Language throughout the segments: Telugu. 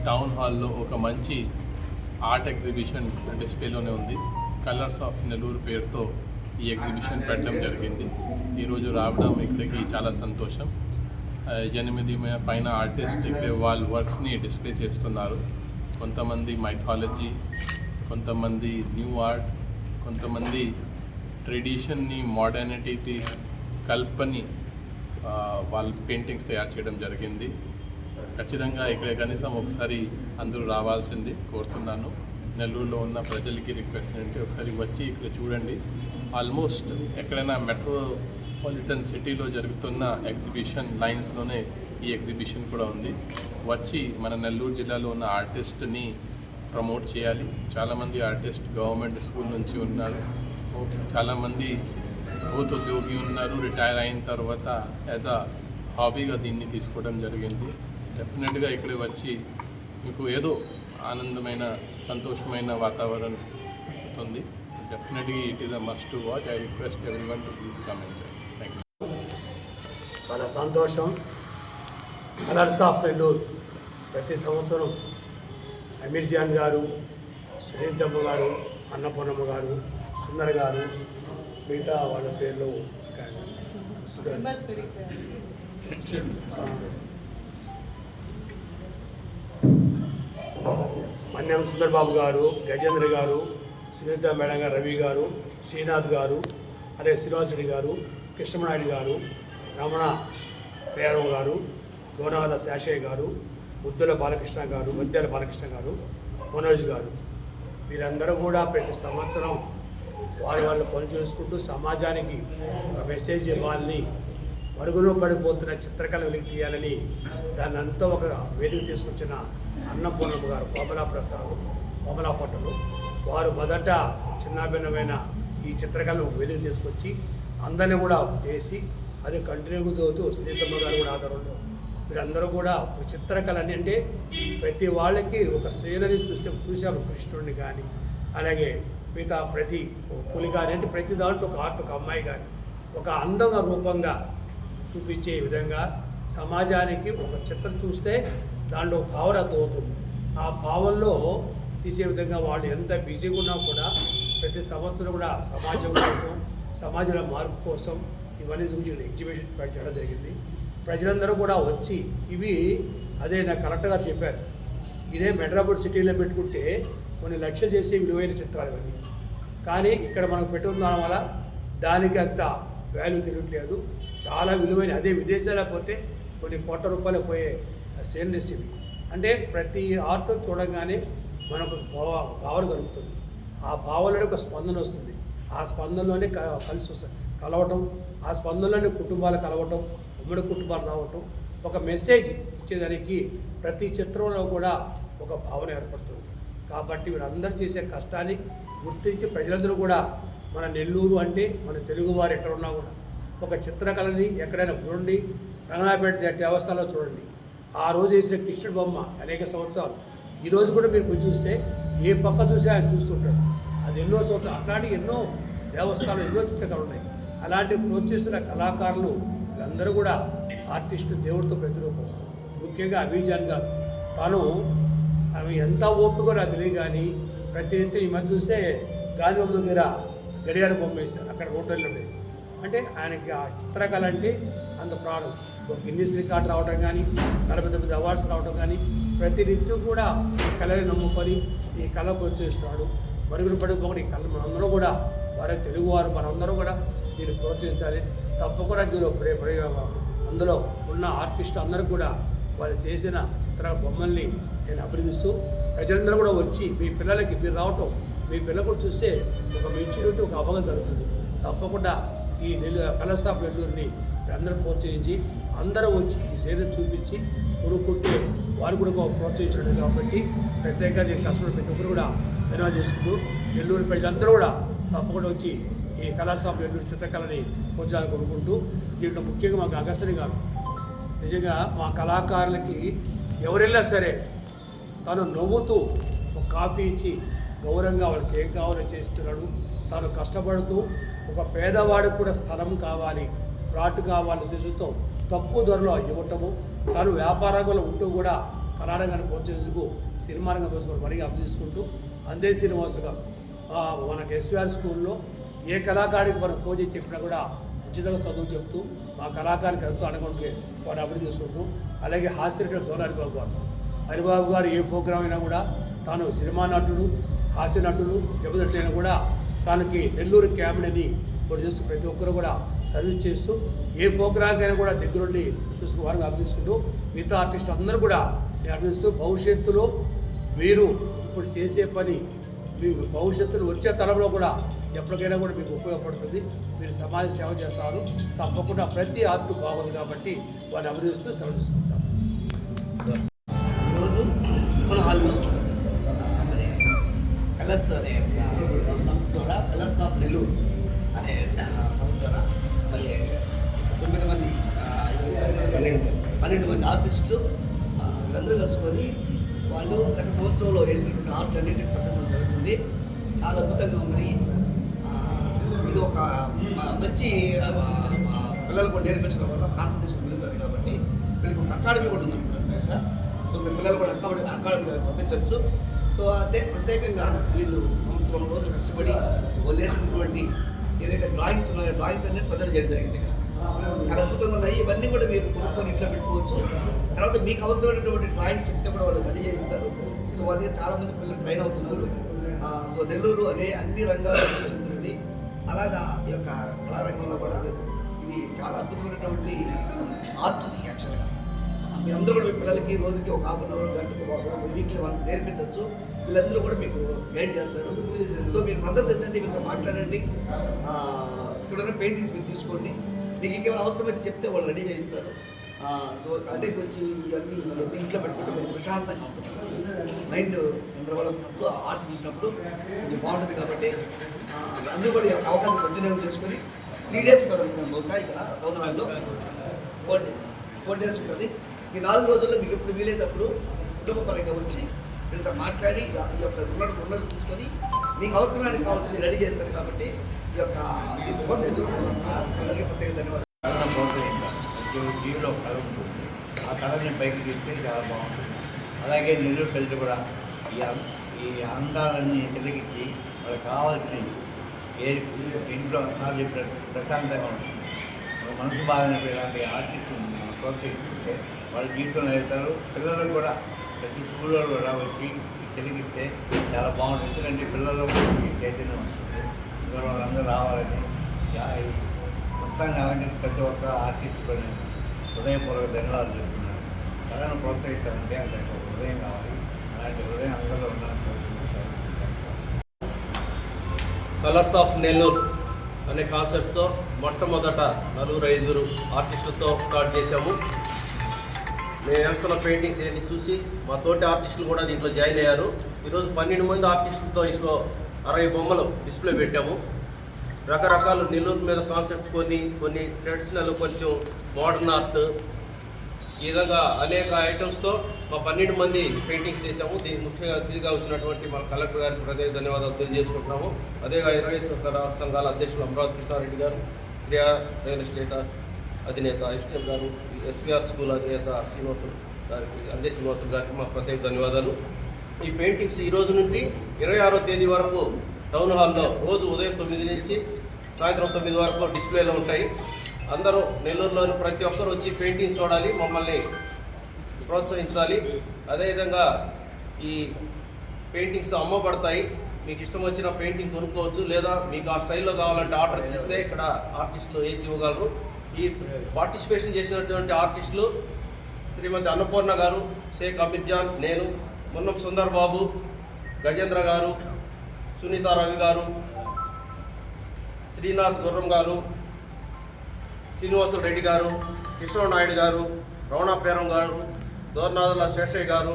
టౌన్ హాల్లో ఒక మంచి ఆర్ట్ ఎగ్జిబిషన్ డిస్ప్లేలోనే ఉంది. కలర్స్ ఆఫ్ నెల్లూరు పేరుతో ఈ ఎగ్జిబిషన్ పెట్టడం జరిగింది. ఈరోజు రావడం ఇక్కడికి చాలా సంతోషం. 8 పైన ఆర్టిస్ట్ ఇక్కడ వాళ్ళ వర్క్స్ని డిస్ప్లే చేస్తున్నారు. కొంతమంది మైథాలజీ, కొంతమంది న్యూ ఆర్ట్, కొంతమంది ట్రెడిషన్ని మోడర్నిటీకి కల్పని వాళ్ళ పెయింటింగ్స్ తయారు చేయడం జరిగింది. ఖచ్చితంగా ఇక్కడ కనీసం ఒకసారి అందరూ రావాల్సింది కోరుతున్నాను. నెల్లూరులో ఉన్న ప్రజలకి రిక్వెస్ట్ ఏంటి, ఒకసారి వచ్చి ఇక్కడ చూడండి. ఆల్మోస్ట్ ఎక్కడైనా మెట్రోపాలిటన్ సిటీలో జరుగుతున్న ఎగ్జిబిషన్ లైన్స్లోనే ఈ ఎగ్జిబిషన్ కూడా ఉంది. వచ్చి మన నెల్లూరు జిల్లాలో ఉన్న ఆర్టిస్ట్ని ప్రమోట్ చేయాలి. చాలామంది ఆర్టిస్ట్ గవర్నమెంట్ స్కూల్ నుంచి ఉన్నారు, చాలామంది ఉద్యోగి ఉన్నారు, రిటైర్ అయిన తర్వాత యాజ్ అ హాబీగా దీన్ని తీసుకోవడం జరిగింది. డెఫినెట్గా ఇక్కడ వచ్చి మీకు ఏదో ఆనందమైన సంతోషమైన వాతావరణం అవుతుంది. Definitely it is a must to watch. I request everyone to please comment. Thank you. చాలా సంతోషం. కలర్స్ ఆఫ్ నెల్లూరు ప్రతి సంవత్సరం అమీర్ జాన్ గారు, సునీతమ్మ గారు, అన్నపూర్ణమ్మ గారు, సుందర్ గారు, మిగతా వాళ్ళ పేర్లు మన్యం సుందర్ బాబు గారు, గజేంద్ర గారు, సునీత మేడం గారు, రవి గారు, శ్రీనాథ్ గారు, అదే శ్రీనివాసరెడ్డి గారు, కృష్ణనాయుడు గారు, రమణ పేరవ్ గారు, గోనాల శాషయ్య గారు, ముద్దుల బాలకృష్ణ గారు, మధ్యాల బాలకృష్ణ గారు, మనోజ్ గారు, వీరందరూ కూడా ప్రతి సంవత్సరం వాళ్ళ పని చేసుకుంటూ సమాజానికి ఒక మెసేజ్ ఇవ్వాలని, మరుగులో పడిపోతున్న చిత్రకళ వెలికి తీయాలని దాన్ని అంతా ఒక వేదిక తీసుకొచ్చిన అన్నపూర్ణమ్మ గారు, కోమలా పట్టలు వారు మొదట చిన్నాభిన్నమైన ఈ చిత్రకళను వెలికి తీసుకొచ్చి అందరినీ కూడా చేసి అది కంటిన్యూ అవుతూ శ్రీతమ్మ గారు కూడా ఆధారంలో వీరందరూ కూడా చిత్రకళ అంటే ప్రతి వాళ్ళకి ఒక శ్రేణిని చూసాము. కృష్ణుడిని కానీ అలాగే మిగతా ప్రతి పులి కానీ అంటే ప్రతి దాంట్లో ఒక ఆర్ట్, ఒక అమ్మాయి కానీ ఒక అందంగా రూపంగా చూపించే విధంగా సమాజానికి ఒక చిత్రం చూస్తే దాంట్లో భావన అవుతుంది. ఆ భావంలో తీసే విధంగా వాళ్ళు ఎంత బిజీగా ఉన్నా కూడా ప్రతి సంవత్సరం కూడా సమాజం కోసం, సమాజంలో మార్పు కోసం ఇవన్నీ చూసి ఎగ్జిబిషన్ పెట్టడం జరిగింది. ప్రజలందరూ కూడా వచ్చి ఇవి అదే నాకు కరెక్ట్గా చెప్పారు, ఇదే మెట్రోపాలిటన్ సిటీలో పెట్టుకుంటే కొన్ని లక్షలు చేసే విలువైన చిత్రాలు ఇవన్నీ. కానీ ఇక్కడ మనకు పెట్టుకున్న వల్ల దానికి అంత వాల్యూ తిరగట్లేదు. చాలా విలువైన అదే విదేశాలకు పోతే కొన్ని కోట్ల రూపాయలు పోయే సీనరీస్ ఇవి. అంటే ప్రతి ఆర్ట్ చూడగానే మనకు భావన కలుగుతుంది. ఆ భావనలో ఒక స్పందన వస్తుంది. ఆ స్పందనలోనే కలిసి వస్తుంది కలవటం, ఆ స్పందనలోనే కుటుంబాలు కలవటం, ఉమ్మడి కుటుంబాలు రావటం, ఒక మెసేజ్ ఇచ్చేదానికి ప్రతి చిత్రంలో కూడా ఒక భావన ఏర్పడుతుంది. కాబట్టి వీరందరూ చేసే కష్టాన్ని గుర్తించి ప్రజలందరూ కూడా మన నెల్లూరు అంటే మన తెలుగువారు ఎక్కడ ఉన్నా కూడా ఒక చిత్రకళని ఎక్కడైనా చూడండి. రంగనాపేట దేవస్థానంలో చూడండి, ఆ రోజు వేసిన కృష్ణుడి బొమ్మ అనేక సంవత్సరాలు ఈరోజు కూడా మీరు చూస్తే ఏ పక్క చూసి ఆయన చూస్తుంటారు. అది ఎన్నో సంవత్సరాలు అట్లాంటి ఎన్నో దేవస్థానాలు, ఎన్నో చిత్రకళలు ఉన్నాయి. అలాంటి ప్రోత్సహిస్తున్న కళాకారులు వీళ్ళందరూ కూడా ఆర్టిస్టు, దేవుడితో ప్రతిరూపం. ముఖ్యంగా అమీర్ జాన్ గారు తాను అవి ఎంత ఓపిక నాకు తెలియదు కానీ ప్రతినిత్యం ఈ మధ్య చూస్తే గాంధీ బొమ్మ దగ్గర గడియార బొమ్మ వేశారు, అక్కడ హోటల్లో వేశారు. అంటే ఆయనకి ఆ చిత్రకళ అంటే అంత ప్రాణం. ఒక గిన్నిస్ రికార్డు రావడం కానీ, 49 అవార్డ్స్ రావడం కానీ, ప్రతినిత్యం కూడా ఈ కళని నమ్ముకొని ఈ కళ ప్రోత్సహిస్తున్నాడు. మరుగున పడిపోకుండా ఈ కళ మనందరూ కూడా వారి తెలుగువారు మనందరూ కూడా దీన్ని ప్రోత్సహించాలి. తప్పకుండా దీనిలో అందులో ఉన్న ఆర్టిస్ట్ అందరూ కూడా వాళ్ళు చేసిన చిత్ర బొమ్మల్ని నేను అభినందిస్తూ ప్రజలందరూ కూడా వచ్చి మీ పిల్లలకి మీరు రావటం, మీ పిల్లలు కూడా చూస్తే ఒక మెచ్యూరిటీ, ఒక అవగాహన కలుగుతుంది. తప్పకుండా ఈ కలర్స్ ఆఫ్ నెల్లూరుని అందరూ ప్రోత్సహించి అందరూ వచ్చి ఈ సేవ చూపించి కొనుక్కుంటే వారు కూడా ప్రోత్సహించడం కాబట్టి ప్రత్యేకంగా నేను కష్టపడి ప్రతి ఒక్కరు కూడా ధన్యవాదాలు చేసుకుంటూ నెల్లూరు ప్రజలందరూ కూడా తప్పకుండా వచ్చి ఈ కలర్స్ ఆఫ్ నెల్లూరు చిత్రకళని ప్రోత్సాహాలు కొనుక్కుంటూ దీంట్లో ముఖ్యంగా మాకు అగస్త్యని గారు నిజంగా మా కళాకారులకి ఎవరెళ్ళా సరే తను నవ్వుతూ ఒక కాఫీ ఇచ్చి గౌరవంగా వాళ్ళకి ఏం కావాలో చేస్తున్నాడు. తాను కష్టపడుతూ ఒక పేదవాడికి కూడా స్థలం కావాలి, ప్లాట్ కావాలి చేస్తూ తక్కువ ధరలో ఇవ్వటము, తాను వ్యాపారంలో ఉంటూ కూడా కళారంగాన్ని ప్రోత్సహించుకు సినిమా రంగం ప్రోత్సహించుకు మరీ అభినందించుకుంటూ అందే శ్రీనివాస్ గారు మనకి ఎస్విఆర్ స్కూల్లో ఏ కళాకారుడికి మనం ఫోన్ చేసి చెప్పినా కూడా ఉచితంగా చదువు చెప్తూ మా కళాకారునికి ఎంతో అనుకుంటే వారిని అభివృద్ధి చేసుకుంటూ అలాగే హాస్య దోల హరిబాబు గారు హరిబాబు గారు ఏ ప్రోగ్రామ్ అయినా కూడా తాను సినిమా నటుడు హాస్య నటుడు దెబ్బతిట్లైనా కూడా తనకి నెల్లూరు క్యాబినెట్ని ఇప్పుడు చేస్తూ ప్రతి ఒక్కరు కూడా సర్వీస్ చేస్తూ ఏ ప్రోగ్రామ్కి అయినా కూడా దగ్గరుండి చూసుకుని వారిని అభినందించుకుంటూ మిగతా ఆర్టిస్ట్ అందరూ కూడా నేను అభినందిస్తూ భవిష్యత్తులో మీరు ఇప్పుడు చేసే పని మీ భవిష్యత్తులో వచ్చే తరంలో కూడా ఎప్పటికైనా కూడా మీకు ఉపయోగపడుతుంది. మీరు సమాజ సేవ చేస్తారు, తప్పకుండా ప్రతి ఆర్ట్ బాగుంది కాబట్టి వారిని అభినందిస్తూ సెలవు తీసుకుంటాం. ఈరోజు టౌన్ హాల్లో మరి కలర్స్ అనే సంస్థ ద్వారా కలర్స్ ఆఫ్ నెల్లూరు అనే సంస్థ ద్వారా మరి 9 మంది 12 మంది ఆర్టిస్టులు వీళ్ళందరూ కలుసుకొని వాళ్ళు గత సంవత్సరంలో వేసినటువంటి ఆర్ట్లు అన్నింటినీ ప్రదర్శన జరుగుతుంది. చాలా అద్భుతంగా ఉన్నాయి. ఇది ఒక మంచి పిల్లలకు కూడా నేర్పించడం వల్ల కాన్సన్ట్రేషన్ పెరుగుతుంది కాబట్టి వీళ్ళకి ఒక అకాడమీ కూడా ఉందనుకుంటున్నాను సార్. సో మీ పిల్లలు కూడా అకాడమీ పంపించవచ్చు. సో అదే ప్రత్యేకంగా వీళ్ళు సంవత్సరం రోజులు కష్టపడి వాళ్ళు వేసినటువంటి ఏదైతే డ్రాయింగ్స్ ఉన్నాయో డ్రాయింగ్స్ అనేది ప్రజలు చేయడం జరిగింది. ఇక్కడ చాలా అద్భుతంగా ఉన్నాయి. ఇవన్నీ కూడా మీరు కొనుక్కొని ఇంట్లో పెట్టుకోవచ్చు. తర్వాత మీకు అవసరమైనటువంటి డ్రాయింగ్స్ చెప్తే కూడా వాళ్ళు రెడీ చేస్తారు. సో అదే చాలామంది పిల్లలు ట్రైన్ అవుతున్నారు. సో నెల్లూరు అనే అన్ని రంగాల్లో చెందింది. అలాగా ఈ యొక్క కళారంగంలో కూడా ఇది చాలా అద్భుతమైనటువంటి ఆర్ట్ ఇది యాక్చువల్గా. మీ అందరూ కూడా మీ పిల్లలకి రోజుకి ఒక హాఫ్ అన్ అవర్ గంటకు వీక్లీ వన్స్ నేర్పించవచ్చు. వీళ్ళందరూ కూడా మీకు గైడ్ చేస్తారు. సో మీరు సందర్శించండి, వీళ్ళతో మాట్లాడండి. ఇక్కడున్న పెయింటింగ్స్ మీరు తీసుకోండి. మీకు ఇంకేమైనా అవసరమైతే చెప్తే వాళ్ళు రెడీ చేయిస్తారు. సో అంటే కొంచెం ఇవన్నీ ఇంట్లో పెట్టుకుంటే కొంచెం ప్రశాంతంగా ఉంటుంది. మైండ్ గందరగోళంలో ఆర్ట్ చూసినప్పుడు కొంచెం బాగుంటుంది. కాబట్టి అందరూ కూడా ఈ అవకాశం సద్వినియోగం చేసుకొని 3 days ఉంటుంది అనుకున్నాను. బహుశా ఇక్కడ టౌన్ హాల్లో 4 days ఉంటుంది. ఈ 4 రోజుల్లో మీకు ఎప్పుడు వీలైనప్పుడు కుటుంబపరంగా వచ్చి వీళ్ళతో మాట్లాడి ఈ యొక్క రుణాలు తీసుకొని మీకు అవసరమైన కావాల్సింది రెడీ చేస్తారు. కాబట్టి ఈ యొక్క అందరికీ ప్రత్యేక ధన్యవాదాలు. జీవిలో కళ ఉంటుంది. ఆ కళని పైకి తీస్తే చాలా బాగుంటుంది. అలాగే నెల్లూరు ప్రజలు కూడా ఈ అందాలన్నీ తిరిగిచ్చి వాళ్ళకి కావాల్సినవి ఇంట్లో సార్ చెప్పినట్టు ప్రశాంతంగా ఉంటుంది. మనసు బాగానే ఇలాంటి ఆర్టిస్టులు ప్రోత్సహిస్తుంటే వాళ్ళ జీవితంలో వెళ్తారు. పిల్లలు కూడా ప్రతి స్కూల్లో కూడా వచ్చి తిరిగిస్తే చాలా బాగుంటుంది. ఎందుకంటే పిల్లల్లో చైతన్యం వస్తుంది. వాళ్ళందరూ రావాలని మొత్తాన్ని అలాంటి ప్రతి ఒక్క ఆర్టిస్ట్ కూడా హృదయపూర్వక ధన్యవాదాలు చెప్తున్నాను. కళను ప్రోత్సహిస్తామంటే దానికి ఒక హృదయం కావాలి. అలాంటి హృదయం అందరిలో ఉండాలని కోరుకుంటున్నాను. కలర్స్ ఆఫ్ నెల్లూరు అనే కాన్సెప్ట్తో మొట్టమొదట 4-5 ఆర్టిస్టులతో స్టార్ట్ చేశాము. మేము వేస్తున్న పెయింటింగ్స్ ఏమి చూసి మా తోటి ఆర్టిస్టులు కూడా దీంట్లో జాయిన్ అయ్యారు. ఈరోజు 12 మంది ఆర్టిస్టులతో ఇస్లో 60 బొమ్మలు డిస్ప్లే పెట్టాము. రకరకాల నెల్లూరు మీద కాన్సెప్ట్స్ కొన్ని ట్రెడిషనల్, కొంచెం మోడర్న్ ఆర్ట్, ఈ విధంగా అనేక ఐటమ్స్తో మా 12 మంది పెయింటింగ్స్ చేశాము. దీనికి ముఖ్యంగా అతిథిగా వచ్చినటువంటి మన కలెక్టర్ గారికి ప్రత్యేక ధన్యవాదాలు తెలియజేసుకుంటున్నాము. అదేగా 21 సంఘాల అధ్యక్షులు అమరావతి కృష్ణారెడ్డి గారు, శ్రేయా రియల్ ఎస్టేట్ అధినేత ఎస్టీఎల్ గారు, ఎస్విఆర్ స్కూల్ అధినేత శ్రీనివాసులు గారికి, అందే శ్రీనివాసులు గారికి మా ప్రత్యేక ధన్యవాదాలు. ఈ పెయింటింగ్స్ ఈ రోజు నుండి 26వ తేదీ వరకు టౌన్ హాల్లో రోజు ఉదయం 9 నుంచి సాయంత్రం 9 వరకు డిస్ప్లేలో ఉంటాయి. అందరూ నెల్లూరులోని ప్రతి ఒక్కరు వచ్చి పెయింటింగ్స్ చూడాలి, మమ్మల్ని ప్రోత్సహించాలి. అదేవిధంగా ఈ పెయింటింగ్స్ అమ్మబడతాయి. మీకు ఇష్టం వచ్చిన పెయింటింగ్ కొనుక్కోవచ్చు, లేదా మీకు ఆ స్టైల్లో కావాలంటే ఆర్డర్స్ ఇస్తే ఇక్కడ ఆర్టిస్టులు వేసి ఇవ్వగలరు. ఈ పార్టిసిపేషన్ చేసినటువంటి ఆర్టిస్టులు శ్రీమతి అన్నపూర్ణ గారు, షేక్ అమిర్ జాన్, నేను, మున్నం సుందర్ బాబు, గజేంద్ర గారు, సునీత రవి గారు, శ్రీనాథ్ గుర్రం గారు, శ్రీనివాసులు రెడ్డి గారు, కృష్ణనాయుడు గారు, రమణ పేరం గారు, దోర్నాథుల శేషయ్య గారు,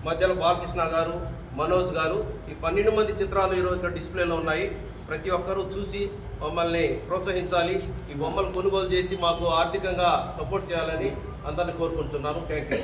మధ్యలో బాలకృష్ణ గారు, మనోజ్ గారు, ఈ 12 మంది చిత్రాలు ఈరోజు ఇక్కడ డిస్ప్లేలో ఉన్నాయి. ప్రతి ఒక్కరూ చూసి మమ్మల్ని ప్రోత్సహించాలి. ఈ బొమ్మలు కొనుగోలు చేసి మాకు ఆర్థికంగా సపోర్ట్ చేయాలని అందరినీ కోరుకుంటున్నాను. Thank you.